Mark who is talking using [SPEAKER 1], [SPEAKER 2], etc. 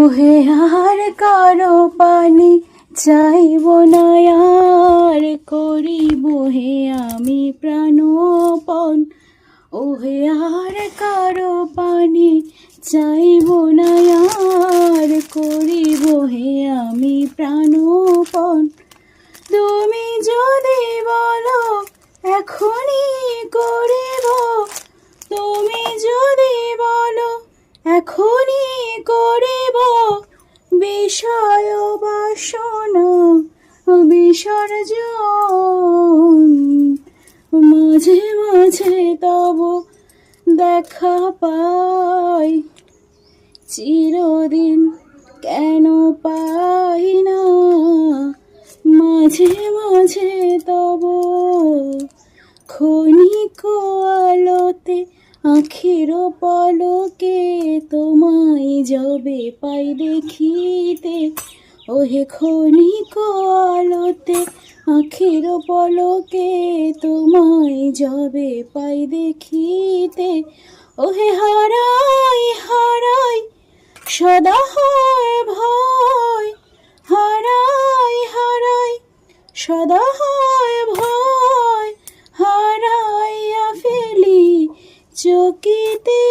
[SPEAKER 1] ওহে আর কারো পানি চাইব না, আর করিব হে আমি প্রাণপণ। ওহে আর কারো পানি চাইব না, আর করিব হে আমি প্রাণপণ। তুমি যদি বলো এখনই করিব, তুমি যদি বলো এখনই করিব, বিষয় বাসনা বিসর্জন। মাঝে মাঝে তব দেখা পাই, চিরদিন কেন পাই না। মাঝে মাঝে তব ক্ষণিক আলোতে আখির পলকে তোমায় যবে পাই দেখিতে। ওহে ক্ষণিক আলোতে আখির পলকে তোমায় যবে পাই দেখিতে। ওহে হারাই হারাই সদা হয় ভয়, হারাই হারাই সদা হয় ভয়, হারাইয়া ফেলি চকিতে